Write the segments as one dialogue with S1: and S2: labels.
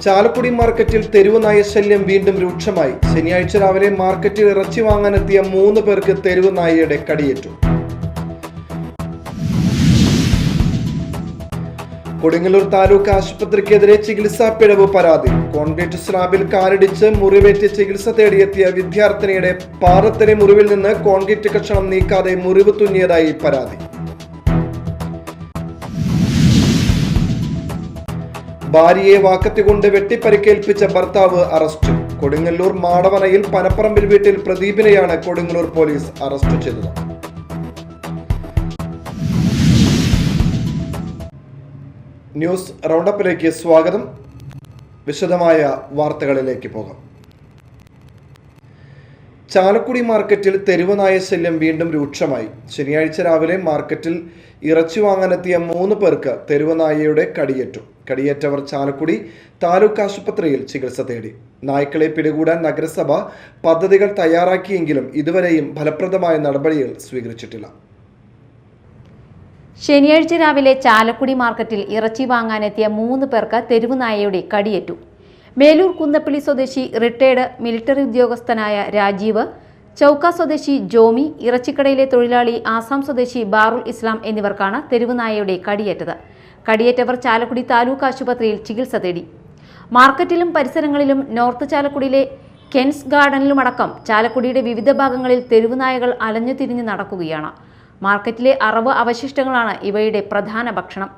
S1: ചാലക്കുടി മാർക്കറ്റിൽ തെരുവ് നായ ശല്യം വീണ്ടും രൂക്ഷമായി. ശനിയാഴ്ച രാവിലെ മാർക്കറ്റിൽ ഇറച്ചി വാങ്ങാനെത്തിയ 3 പേർക്ക് തെരുവ് നായയുടെ കടിയേറ്റു. കൊടുങ്ങല്ലൂർ താലൂക്ക് ആശുപത്രിക്കെതിരെ ചികിത്സാ പിഴവ് പരാതി. കോൺക്രീറ്റ് സ്ലാബിൽ കാലിടിച്ച് മുറിവേറ്റ് ചികിത്സ തേടിയെത്തിയ വിദ്യാർത്ഥിനിയുടെ പാദത്തിലെ മുറിവിൽ നിന്ന് കോൺക്രീറ്റ് കഷണം നീക്കാതെ മുറിവ് തുന്നിയതായി പരാതി. ഭാര്യയെ വാക്കത്തി കൊണ്ട് വെട്ടിപ്പരിക്കേൽപ്പിച്ച ഭർത്താവ് അറസ്റ്റ്. കൊടുങ്ങല്ലൂർ മാടവനയിൽ പനപ്പറമ്പിൽ വീട്ടിൽ പ്രദീപിനെയാണ് കൊടുങ്ങല്ലൂർ പോലീസ് അറസ്റ്റ് ചെയ്തത്. ന്യൂസ് റൗണ്ടപ്പിലേക്ക് സ്വാഗതം. വിശദമായ വാർത്തകളിലേക്ക് പോകാം. ചാലക്കുടി മാർക്കറ്റിൽ തെരുവ് നായ ശല്യം വീണ്ടും രൂക്ഷമായി. ശനിയാഴ്ച രാവിലെ മാർക്കറ്റിൽ ഇറച്ചി വാങ്ങാനെത്തിയ 3 പേർക്ക് തെരുവ് നായയുടെ കടിയേറ്റു. കടിയേറ്റവർ ചാലക്കുടി താലൂക്ക് ആശുപത്രിയിൽ ചികിത്സ തേടി. നായ്ക്കളെ പിടികൂടാൻ നഗരസഭ പദ്ധതികൾ തയ്യാറാക്കിയെങ്കിലും ഇതുവരെയും ഫലപ്രദമായ നടപടികൾ സ്വീകരിച്ചിട്ടില്ല.
S2: ശനിയാഴ്ച രാവിലെ ചാലക്കുടി മാർക്കറ്റിൽ ഇറച്ചി വാങ്ങാനെത്തിയ 3 പേർക്ക് തെരുവ് നായയുടെ കടിയേറ്റു. മേലൂർ കുന്നപ്പള്ളി സ്വദേശി റിട്ടയർഡ് മിലിറ്ററി ഉദ്യോഗസ്ഥനായ രാജീവ്, ചൗക്ക സ്വദേശി ജോമി, ഇറച്ചിക്കടയിലെ തൊഴിലാളി ആസാം സ്വദേശി ബാറുൽ ഇസ്ലാം എന്നിവർക്കാണ് തെരുവ് നായയുടെ കടിയേറ്റത്. കടിയേറ്റവർ ചാലക്കുടി താലൂക്ക് ആശുപത്രിയിൽ ചികിത്സ തേടി. മാർക്കറ്റിലും പരിസരങ്ങളിലും നോർത്ത് ചാലക്കുടിയിലെ കെൻസ് ഗാർഡനിലുമടക്കം ചാലക്കുടിയുടെ വിവിധ ഭാഗങ്ങളിൽ തെരുവ് നായകൾ അലഞ്ഞു തിരിഞ്ഞ് നടക്കുകയാണ്. മാർക്കറ്റിലെ അറവ് അവശിഷ്ടങ്ങളാണ് ഇവയുടെ പ്രധാന ഭക്ഷണം.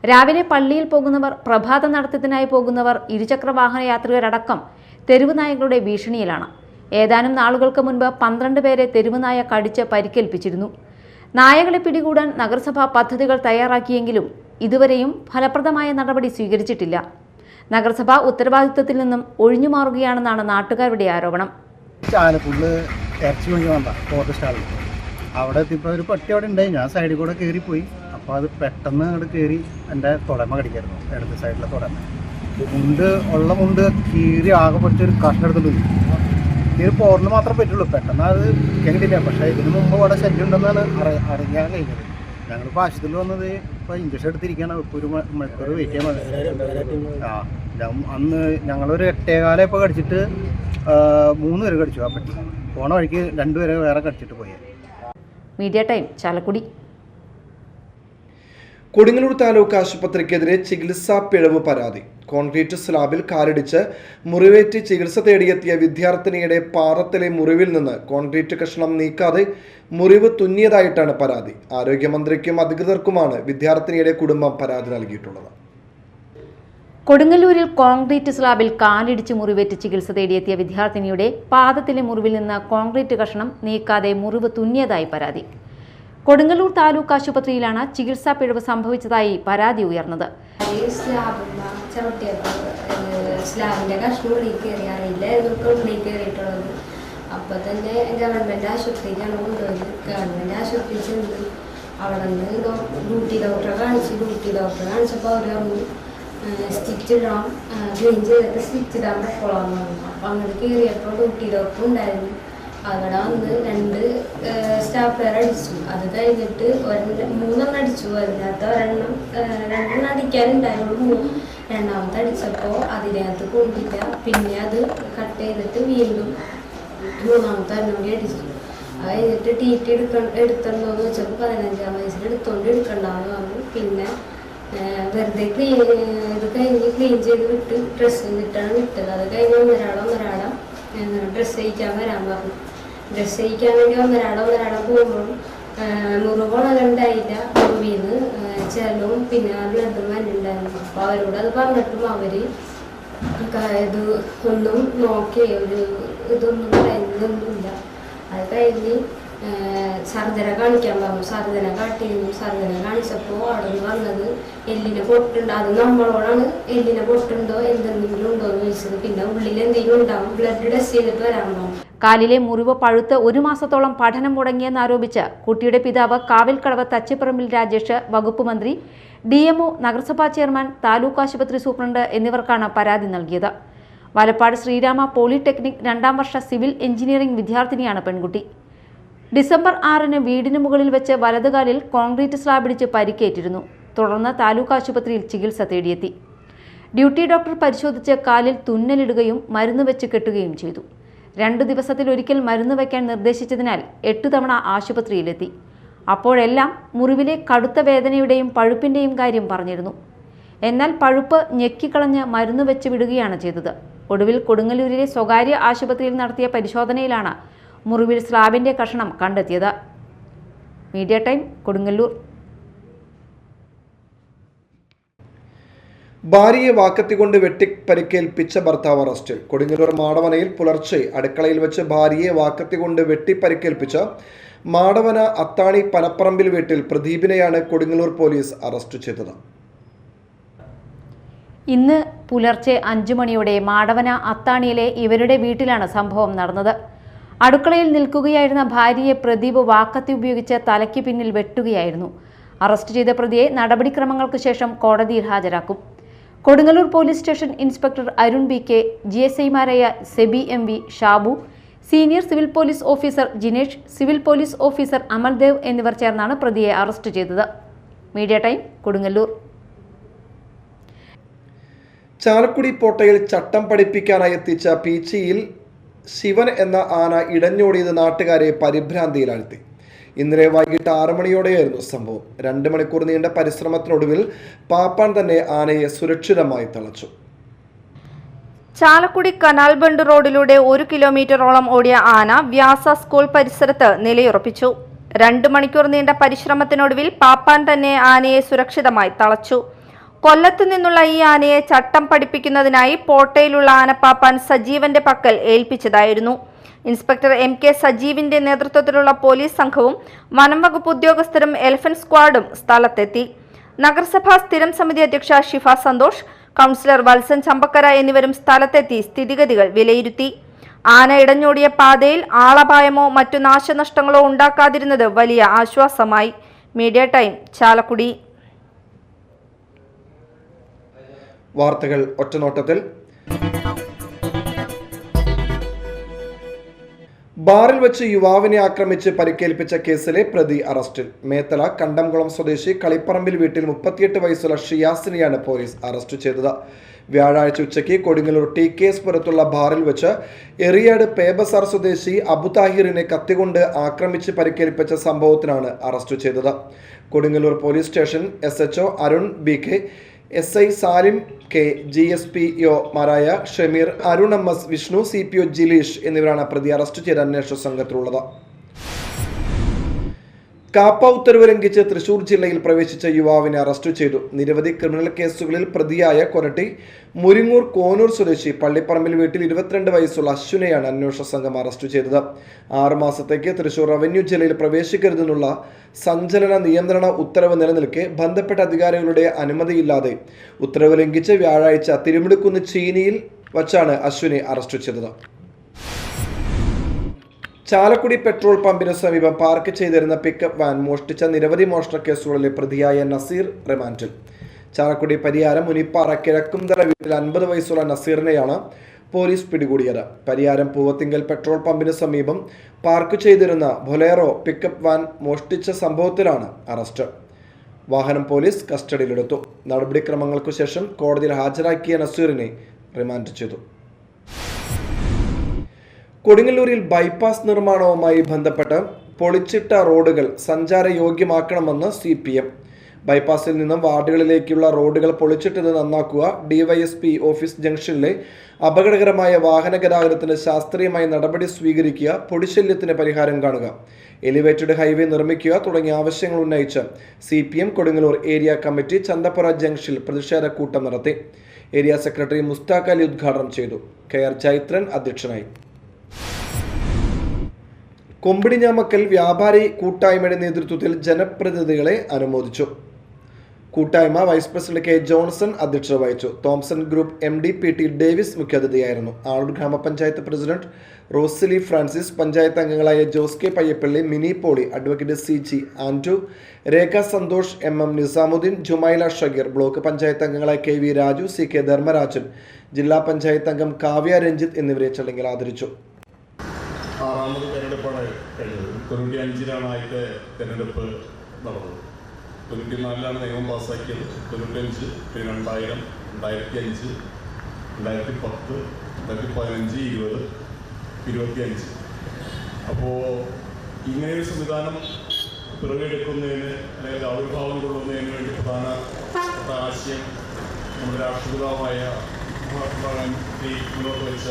S2: രാവിലെ പള്ളിയിൽ പോകുന്നവർ, പ്രഭാത നടത്തത്തിനായി പോകുന്നവർ, ഇരുചക്ര വാഹന യാത്രികരടക്കം തെരുവ് നായകളുടെ ഭീഷണിയിലാണ്. ഏതാനും നാളുകൾക്ക് മുൻപ് 12 പേരെ തെരുവ് നായ കടിച്ച് പരിക്കേൽപ്പിച്ചിരുന്നു. നായകളെ പിടികൂടാൻ നഗരസഭ പദ്ധതികൾ തയ്യാറാക്കിയെങ്കിലും ഇതുവരെയും ഫലപ്രദമായ നടപടി സ്വീകരിച്ചിട്ടില്ല. നഗരസഭ ഉത്തരവാദിത്വത്തിൽ നിന്നും ഒഴിഞ്ഞുമാറുകയാണെന്നാണ് നാട്ടുകാരുടെ ആരോപണം.
S3: അവിടെ എത്തിയപ്പോൾ ഒരു പട്ടി അവിടെ ഉണ്ടായി. ഞാൻ സൈഡിൽ കൂടെ കയറിപ്പോയി. അപ്പോൾ അത് പെട്ടെന്ന് അങ്ങോട്ട് കയറി എൻ്റെ തുടമ കടിക്കായിരുന്നു, ഇടത് സൈഡിലെ തുടമ. മുണ്ട് കീറി ആകെ പൊടിച്ചൊരു കഷ്ണം എടുത്തിട്ടുണ്ട്. കീറി പോറിന് മാത്രം പറ്റുള്ളൂ, പെട്ടെന്ന് അത് കിട്ടില്ല. പക്ഷേ ഇതിന് മുമ്പ് അവിടെ ശല്യം ഉണ്ടെന്നാണ് അറിയാൻ കഴിഞ്ഞത്. ഞങ്ങളിപ്പോൾ ആശുപത്രിയിൽ വന്നത് ഇപ്പോൾ ഇഞ്ചക്ഷൻ എടുത്തിരിക്കുകയാണ്. ഇപ്പോൾ ഒരു മണിക്കൂർ വെയിറ്റ് ചെയ്യാൻ അന്ന് ഞങ്ങളൊരു 8:15 ഇപ്പോൾ കടിച്ചിട്ട് 3 പേര് കടിച്ചു. ആ പറ്റി പോണ വഴിക്ക് 2 പേരെ വേറെ കടിച്ചിട്ട് പോയി.
S2: Media time, Chalakudy.
S1: കൊടുങ്ങല്ലൂർ താലൂക്ക് ആശുപത്രിക്കെതിരെ ചികിത്സാ പിഴവ് പരാതി. കോൺക്രീറ്റ് സ്ലാബിൽ കാലിടിച്ച് മുറിവേറ്റ് ചികിത്സ തേടിയെത്തിയ വിദ്യാർത്ഥിനിയുടെ പാദത്തിലെ മുറിവിൽ നിന്ന് കോൺക്രീറ്റ് കഷണം നീക്കാതെ മുറിവ് തുന്നിയതായിട്ടാണ് പരാതി. ആരോഗ്യമന്ത്രിക്കും അധികൃതർക്കുമാണ് വിദ്യാർത്ഥിനിയുടെ കുടുംബം പരാതി നൽകിയിട്ടുള്ളത്.
S2: കൊടുങ്ങല്ലൂരിൽ കോൺക്രീറ്റ് സ്ലാബിൽ കാലിടിച്ച് മുറിവേറ്റ് ചികിത്സ തേടിയെത്തിയ വിദ്യാർത്ഥിനിയുടെ പാദത്തിലെ മുറിവിൽ നിന്ന് കോൺക്രീറ്റ് കഷണം നീക്കാതെ മുറിവ് തുന്നിയതായി പരാതി. കൊടുങ്ങല്ലൂർ താലൂക്ക് ആശുപത്രിയിലാണ് ചികിത്സാ പിഴവ് സംഭവിച്ചതായി പരാതി ഉയർന്നത്.
S4: സ്ലാബിന്റെ കഷ്ണം ഉള്ളിൽ കയറി, അറിയില്ലായിരുന്നു ഉള്ളിൽ കയറിയിട്ടുള്ളത്. അപ്പൊ തന്നെ ഗവൺമെന്റ് ആശുപത്രിയിലാണ് കൊണ്ടുപോയത്. ഗവൺമെന്റ് ആശുപത്രിയിൽ ചെന്ന് അവിടെ നിന്ന് ഡ്യൂട്ടി ഡോക്ടറെ കാണിച്ചപ്പോൾ അവർ പറഞ്ഞു സ്റ്റിച്ച് ഇടാം, ക്ലീൻ ചെയ്തിട്ട് സ്റ്റിച്ച് ഇടാൻ പറ്റോളാന്ന് പറഞ്ഞു. അപ്പൊ അങ്ങനെ കയറിയപ്പോൾ ഡ്യൂട്ടി ഡോക്ടർ ഉണ്ടായിരുന്നു. അവിടെ വന്ന് 2 സ്റ്റാഫുകാർ അടിച്ചു. അത് കഴിഞ്ഞിട്ട് 3 അടിച്ചു. അതിനകത്ത് 2 അടിക്കാനുണ്ടായുള്ളൂ. 2ാമത്തെ അടിച്ചപ്പോൾ അതിനകത്ത് കൊണ്ടില്ല. പിന്നെ അത് കട്ട് ചെയ്തിട്ട് വീണ്ടും 3ാമത്തെ കൂടി അടിച്ചു. അത് കഴിഞ്ഞിട്ട് TT എടുക്കണ്ടോന്ന് വെച്ചപ്പോൾ 15ാം വയസ്സിൽ എടുക്കണ്ടെന്ന് പറഞ്ഞു. പിന്നെ വെറുതെ ഇത് കഴിഞ്ഞ് ക്ലീൻ ചെയ്ത് വിട്ട് ഡ്രസ്സ് ചെയ്തിട്ടാണ് വിട്ടത്. അത് കഴിഞ്ഞ് ഒന്നരാടം ഡ്രസ്സ് ചെയ്യിക്കാൻ വരാൻ പറഞ്ഞു. ഡ്രസ്സ് ചെയ്യിക്കാൻ വേണ്ടി ഒന്നരാടം പോകുമ്പോഴും മുറിവുണ്ടായില്ല. മുറിവിന്ന് ചെലവും പിന്നെ ബ്ലഡും വന്നിട്ടുണ്ടായിരുന്നു. അപ്പോൾ അവരോട് അത് പറഞ്ഞിട്ടും അവർ ഇത് ഒന്നും നോക്കിയേ ഒരു ഇതൊന്നും പറയുന്നതൊന്നുമില്ല. അത് കഴിഞ്ഞ് സർജന കാണിക്കാൻ പറഞ്ഞു. സർജന കാണിച്ചപ്പോൾ അവിടെ നിന്ന് വന്നത് എല്ലിന് പൊട്ടുണ്ട്. അത് നമ്മളോടാണ് എല്ലിന് പൊട്ടുണ്ടോ എന്തെങ്കിലും ഉണ്ടോ എന്ന് ചോദിച്ചത്. പിന്നെ ഉള്ളിൽ എന്തെങ്കിലും ഉണ്ടാവും, ബ്ലഡ് ടെസ്റ്റ് ചെയ്തിട്ട് വരാൻ പറഞ്ഞു.
S2: കാലിലെ മുറിവ് പഴുത്ത് 1 മാസത്തോളം പഠനം മുടങ്ങിയെന്നാരോപിച്ച് കുട്ടിയുടെ പിതാവ് കാവിൽക്കടവ് തച്ചിപ്പറമ്പിൽ രാജേഷ്, വകുപ്പ് മന്ത്രി, DMO, നഗരസഭാ ചെയർമാൻ, താലൂക്ക് ആശുപത്രി സൂപ്രണ്ട് എന്നിവർക്കാണ് പരാതി നൽകിയത്. വലപ്പാട് ശ്രീരാമ പോളിടെക്നിക് 2ാം വർഷ സിവിൽ എഞ്ചിനീയറിംഗ് വിദ്യാർത്ഥിനിയാണ് പെൺകുട്ടി. ഡിസംബർ 6-ന് വീടിന് മുകളിൽ വെച്ച് വലതുകാലിൽ കോൺക്രീറ്റ് സ്ലാബിടിച്ച് പരിക്കേറ്റിരുന്നു. തുടർന്ന് താലൂക്ക് ആശുപത്രിയിൽ ചികിത്സ തേടിയെത്തി. ഡ്യൂട്ടി ഡോക്ടർ പരിശോധിച്ച് കാലിൽ തുന്നലിടുകയും മരുന്ന് വെച്ച് കെട്ടുകയും ചെയ്തു. 2 ദിവസത്തിലൊരിക്കൽ മരുന്ന് വയ്ക്കാൻ നിർദ്ദേശിച്ചതിനാൽ 8 തവണ ആശുപത്രിയിലെത്തി. അപ്പോഴെല്ലാം മുറിവിലെ കടുത്ത വേദനയുടെയും പഴുപ്പിൻ്റെയും കാര്യം പറഞ്ഞിരുന്നു. എന്നാൽ പഴുപ്പ് ഞെക്കിക്കളഞ്ഞ് മരുന്ന് വെച്ച് വിടുകയാണ് ചെയ്തത്. ഒടുവിൽ കൊടുങ്ങല്ലൂരിലെ സ്വകാര്യ ആശുപത്രിയിൽ നടത്തിയ പരിശോധനയിലാണ് മുറിവിൽ സ്ലാബിൻ്റെ കഷണം കണ്ടെത്തിയത്. Media time, Kodungallur.
S1: ഭാര്യയെ വാക്കത്തിക്കൊണ്ട് വെട്ടിപ്പരിക്കേൽപ്പിച്ച ഭർത്താവ് അറസ്റ്റിൽ. കൊടുങ്ങല്ലൂർ മാടവനയിൽ പുലർച്ചെ അടുക്കളയിൽ വെച്ച് ഭാര്യയെ വാക്കത്തിക്കൊണ്ട് വെട്ടിപ്പരിക്കേൽപ്പിച്ച മാടവന അത്താണി പനപ്പറമ്പിൽ വീട്ടിൽ പ്രദീപിനെയാണ് കൊടുങ്ങല്ലൂർ പോലീസ് അറസ്റ്റ് ചെയ്തത്.
S2: ഇന്ന് പുലർച്ചെ 5 മണിയോടെ മാടവന അത്താണിയിലെ ഇവരുടെ വീട്ടിലാണ് സംഭവം നടന്നത്. അടുക്കളയിൽ നിൽക്കുകയായിരുന്ന ഭാര്യയെ പ്രദീപ് വാക്കത്തി ഉപയോഗിച്ച് തലയ്ക്ക് പിന്നിൽ വെട്ടുകയായിരുന്നു. അറസ്റ്റ് ചെയ്ത പ്രതിയെ നടപടിക്രമങ്ങൾക്ക് ശേഷം കോടതിയിൽ ഹാജരാക്കും. Kodungallur police station inspector Arun BK, GSIമാരായ Sebi MV, Shabu, senior civil police officer Jinesh, civil police officer Amaldev എന്നിവർ ചേർന്നാണ് പ്രതിയെ അറസ്റ്റ് ചെയ്തത്. Media time, Kodungallur.
S1: ചാലക്കുടി പോട്ടയിൽ ചട്ടം പഠിപ്പിക്കാനായി എത്തിച്ച പീച്ചിയിൽ ശിവൻ എന്ന ആന ഇടഞ്ഞോടിയത് നാട്ടുകാരെ പരിഭ്രാന്തിയിലാഴ്ത്തി. ഇന്നലെ വൈകിട്ട് 6 മണിയോടെയായിരുന്നു സംഭവം. 2 മണിക്കൂർ നീണ്ട പരിശ്രമത്തിനൊടുവിൽ പാപ്പാൻ തന്നെ ആനയെ സുരക്ഷിതമായി തളച്ചു.
S5: ചാലക്കുടി കനാൽ ബണ്ട് റോഡിലൂടെ 1 കിലോമീറ്ററോളം ഓടിയ ആന വ്യാസ സ്കൂൾ പരിസരത്ത് നിലയുറപ്പിച്ചു. 2 മണിക്കൂർ നീണ്ട പരിശ്രമത്തിനൊടുവിൽ പാപ്പാൻ തന്നെ ആനയെ സുരക്ഷിതമായി തളച്ചു. കൊല്ലത്തു നിന്നുള്ള ഈ ആനയെ ചട്ടം പഠിപ്പിക്കുന്നതിനായി പോട്ടയിലുള്ള ആനപ്പാപ്പാൻ സജീവന്റെ പക്കൽ ഏൽപ്പിച്ചതായിരുന്നു. ഇൻസ്പെക്ടർ MK സജീവിന്റെ നേതൃത്വത്തിലുള്ള പോലീസ് സംഘവും വനം വകുപ്പ് ഉദ്യോഗസ്ഥരും എലിഫന്റ് സ്ക്വാഡും സ്ഥലത്തെത്തി. നഗരസഭാ സ്ഥിരം സമിതി അധ്യക്ഷ ഷിഫ സന്തോഷ്, കൗൺസിലർ വത്സൻ ചമ്പക്കര എന്നിവരും സ്ഥലത്തെത്തി സ്ഥിതിഗതികൾ വിലയിരുത്തി. ആന ഇടഞ്ഞോടിയ പാതയിൽ ആളപായമോ മറ്റു നാശനഷ്ടങ്ങളോ ഉണ്ടാക്കാതിരുന്നത് വലിയ ആശ്വാസമായി. Media time, Chalakudy.
S1: വാർത്തകൾ ഒറ്റനോട്ടത്തിൽ. ബാറിൽ വെച്ച് യുവാവിനെ ആക്രമിച്ച് പരിക്കേൽപ്പിച്ച കേസിലെ പ്രതി അറസ്റ്റിൽ. മേത്തല കണ്ടംകുളം സ്വദേശി കളിപ്പറമ്പിൽ വീട്ടിൽ 38 വയസ്സുള്ള ഷിയാസിനെയാണ് പോലീസ് അറസ്റ്റ് ചെയ്തത്. വ്യാഴാഴ്ച ഉച്ചയ്ക്ക് കൊടുങ്ങല്ലൂർ TKS പുരത്തുള്ള ബാറിൽ വെച്ച് എറിയാട് പേബസാർ സ്വദേശി അബു താഹിറിനെ കത്തികൊണ്ട് ആക്രമിച്ച് പരിക്കേൽപ്പിച്ച സംഭവത്തിനാണ് അറസ്റ്റ് ചെയ്തത്. Kodungallur police station SHO Arun BK, SI Salim K, GSPO മാരായ ഷമീർ, അരുൺ MS, വിഷ്ണു, CPO ജിലീഷ് എന്നിവരാണ് പ്രതി അറസ്റ്റ് ചെയ്ത അന്വേഷണ സംഘത്തിലുള്ളത്. കാപ്പ ഉത്തരവ് ലംഘിച്ച് തൃശൂർ ജില്ലയിൽ പ്രവേശിച്ച യുവാവിനെ അറസ്റ്റ് ചെയ്തു. നിരവധി ക്രിമിനൽ കേസുകളിൽ പ്രതിയായ കൊരട്ടി മുരിങ്ങൂർ കോനൂർ സ്വദേശി പള്ളിപ്പറമ്പിൽ വീട്ടിൽ 22 വയസ്സുള്ള അശ്വിനെയാണ് അന്വേഷണ സംഘം അറസ്റ്റ് ചെയ്തത്. 6 മാസത്തേക്ക് തൃശൂർ റവന്യൂ ജില്ലയിൽ പ്രവേശിക്കരുതെന്നുള്ള സഞ്ചലന നിയന്ത്രണ ഉത്തരവ് നിലനിൽക്കെ ബന്ധപ്പെട്ട അധികാരികളുടെ അനുമതിയില്ലാതെ ഉത്തരവ് ലംഘിച്ച് വ്യാഴാഴ്ച തിരുമിടുക്കുന്ന് ചീനിയിൽ വച്ചാണ് അശ്വിനെ അറസ്റ്റ് ചെയ്തത്. ചാലക്കുടി പെട്രോൾ പമ്പിന് സമീപം പാർക്ക് ചെയ്തിരുന്ന പിക്കപ്പ് വാൻ മോഷ്ടിച്ച നിരവധി മോഷണ കേസുകളിലെ പ്രതിയായ നസീർ റിമാൻഡിൽ. ചാലക്കുടി പരിയാരം മുനിപ്പാറ കിഴക്കുംതല വീട്ടിൽ 50 വയസ്സുള്ള നസീറിനെയാണ് പോലീസ് പിടികൂടിയത്. പരിയാരം പൂവത്തിങ്കൽ പെട്രോൾ പമ്പിന് സമീപം പാർക്ക് ചെയ്തിരുന്ന ബൊലേറോ പിക്കപ്പ് വാൻ മോഷ്ടിച്ച സംഭവത്തിലാണ് അറസ്റ്റ്. വാഹനം പോലീസ് കസ്റ്റഡിയിലെടുത്തു. നടപടിക്രമങ്ങൾക്കു ശേഷം കോടതിയിൽ ഹാജരാക്കിയ നസീറിനെ റിമാൻഡ് ചെയ്തു. കൊടുങ്ങല്ലൂരിൽ ബൈപ്പാസ് നിർമ്മാണവുമായി ബന്ധപ്പെട്ട് പൊളിച്ചിട്ട റോഡുകൾ സഞ്ചാരയോഗ്യമാക്കണമെന്ന് CPM. ബൈപ്പാസിൽ നിന്നും വാർഡുകളിലേക്കുള്ള റോഡുകൾ പൊളിച്ചിട്ടത് നന്നാക്കുക, DYSP ഓഫീസ് ജംഗ്ഷനിലെ അപകടകരമായ വാഹന ഗതാഗതത്തിന് ശാസ്ത്രീയമായ നടപടി സ്വീകരിക്കുക, പൊടിശല്യത്തിന് പരിഹാരം കാണുക, എലിവേറ്റഡ് ഹൈവേ നിർമ്മിക്കുക തുടങ്ങിയ ആവശ്യങ്ങൾ ഉന്നയിച്ച് CPM Kodungallur area committee Chanthappura ജംഗ്ഷനിൽ പ്രതിഷേധ കൂട്ടം നടത്തി. ഏരിയ സെക്രട്ടറി മുസ്താഖ് അലി ഉദ്ഘാടനം ചെയ്തു. KR ചൈത്രൻ അധ്യക്ഷനായി. കൊമ്പിടിഞ്ഞാമക്കൽ വ്യാപാരി കൂട്ടായ്മയുടെ നേതൃത്വത്തിൽ ജനപ്രതിനിധികളെ അനുമോദിച്ചു. കൂട്ടായ്മ വൈസ് പ്രസിഡന്റ് K ജോൺസൺ അധ്യക്ഷത വഹിച്ചു. Thomson group MD PT Davis മുഖ്യാതിഥിയായിരുന്നു. ആളൂർ ഗ്രാമപഞ്ചായത്ത് പ്രസിഡന്റ് റോസിലി ഫ്രാൻസിസ്, പഞ്ചായത്ത് അംഗങ്ങളായ Jose K Payyappilly, Mini Poly, advocate CG Andrew, Rekha Santhosh, MM Nizamuddin, Jumaila Shageer, block panchayat അംഗങ്ങളായ KV രാജു, CK ധർമ്മരാജൻ, ജില്ലാ പഞ്ചായത്ത് അംഗം കാവ്യ രഞ്ജിത്ത് എന്നിവരെ ചടങ്ങിൽ ആദരിച്ചു.
S6: 6ാമത് തെരഞ്ഞെടുപ്പാണ് കഴിഞ്ഞത്. 95-ലാണ് ആദ്യത്തെ തെരഞ്ഞെടുപ്പ് നടന്നത്. 94-ലാണ് നിയമം പാസ്സാക്കിയത്. 95, 2000, 2005, 2010, 2015, 20, 25. അപ്പോൾ ഇങ്ങനെയൊരു സംവിധാനം പിറവിയെടുക്കുന്നതിന് അല്ലെങ്കിൽ ആവിർഭാവം കൊള്ളുന്നതിന് വേണ്ടി പ്രധാന ആശയം നമ്മുടെ രാഷ്ട്രപിതാവായ മഹാത്മാഗാന്ധി മുന്നോട്ട് വെച്ച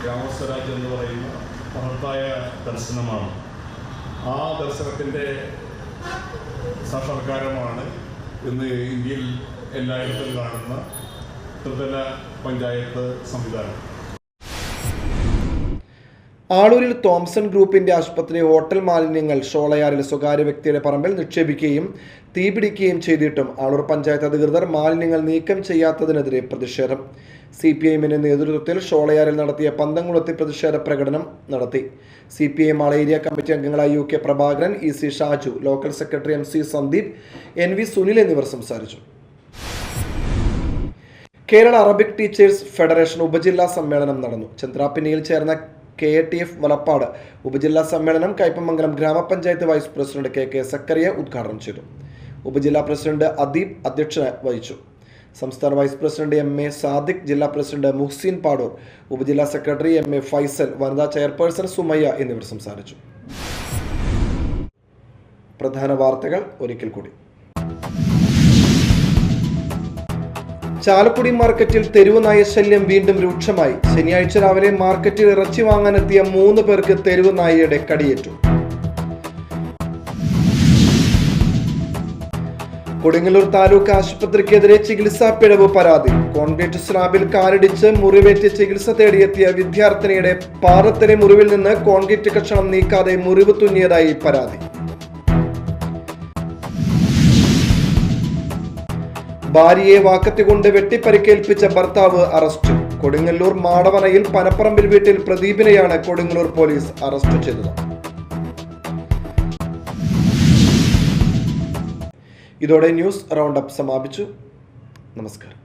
S6: ഗ്രാമസ്വരാജ് എന്ന് പറയുന്ന മഹത്തായ ദർശനമാണ്. ആ ദർശനത്തിൻ്റെ സാക്ഷാത്കാരമാണ് ഇന്ന് ഇന്ത്യയിൽ എല്ലായിടത്തും കാണുന്ന ത്രിതല പഞ്ചായത്ത് സംവിധാനം.
S1: ആളൂരിൽ തോംസൺ ഗ്രൂപ്പിന്റെ ആശുപത്രി ഹോട്ടൽ മാലിന്യങ്ങൾ ഷോളയാറിൽ സ്വകാര്യ വ്യക്തിയുടെ പറമ്പിൽ നിക്ഷേപിക്കുകയും തീപിടിക്കുകയും ചെയ്തിട്ടും ആളൂർ പഞ്ചായത്ത് അധികൃതർ മാലിന്യങ്ങൾ നീക്കം ചെയ്യാത്തതിനെതിരെ പ്രതിഷേധം. CPIഎമ്മിന്റെ നേതൃത്വത്തിൽ ഷോളയാറിൽ നടത്തിയ പന്തംകുളത്ത് പ്രതിഷേധ പ്രകടനം നടത്തി. CPIഎം ആൾ ഏരിയ കമ്മിറ്റി അംഗങ്ങളായ UK Prabhakaran, EC Shaju, local secretary MC Sandeep, NV Sunil എന്നിവർ സംസാരിച്ചു. കേരള അറബിക് ടീച്ചേഴ്സ് ഫെഡറേഷൻ ഉപജില്ലാ സമ്മേളനം നടന്നു. ചന്ദ്രാപിന്നിയിൽ ചേർന്ന KATF വലപ്പാട് ഉപജില്ലാ സമ്മേളനം കയ്പമംഗലം ഗ്രാമപഞ്ചായത്ത് വൈസ് പ്രസിഡന്റ് KK സക്കറിയ ഉദ്ഘാടനം ചെയ്തു. ഉപജില്ലാ പ്രസിഡന്റ് അദീബ് അധ്യക്ഷത വഹിച്ചു. സംസ്ഥാന വൈസ് പ്രസിഡന്റ് MA സാദിഖ്, ജില്ലാ പ്രസിഡന്റ് മുഹ്സിൻ പാടൂർ, ഉപജില്ലാ സെക്രട്ടറി MA ഫൈസൽ, വനിതാ ചെയർപേഴ്സൺ സുമയ്യ എന്നിവർ സംസാരിച്ചു. പ്രധാന വാർത്തകൾ ഒരിക്കൽ കൂടി. ചാലക്കുടി മാർക്കറ്റിൽ തെരുവ് നായ ശല്യം വീണ്ടും രൂക്ഷമായി. ശനിയാഴ്ച രാവിലെ മാർക്കറ്റിൽ ഇറച്ചി വാങ്ങാനെത്തിയ 3 പേർക്ക് തെരുവ് നായയുടെ കടിയേറ്റു. കൊടുങ്ങല്ലൂർ താലൂക്ക് ആശുപത്രിക്കെതിരെ ചികിത്സാ പിഴവ് പരാതി. കോൺക്രീറ്റ് സ്ലാബിൽ കാലിടിച്ച് മുറിവേറ്റ് ചികിത്സ തേടിയെത്തിയ വിദ്യാർത്ഥിനിയുടെ പാദത്തിലെ മുറിവിൽ നിന്ന് കോൺക്രീറ്റ് കഷണം നീക്കാതെ മുറിവ് തുന്നിയതായി പരാതി. ഭാര്യയെ വാക്കത്തി കൊണ്ട് വെട്ടിപ്പരിക്കേൽപ്പിച്ച ഭർത്താവ് അറസ്റ്റ്. കൊടുങ്ങല്ലൂർ മാടവനയിൽ പനപ്പറമ്പിൽ വീട്ടിൽ പ്രദീപിനെയാണ് കൊടുങ്ങല്ലൂർ പോലീസ് അറസ്റ്റ് ചെയ്തത്. ഇതോടെ ന്യൂസ് റൗണ്ട് അപ്പ് സമാപിച്ചു. നമസ്കാരം.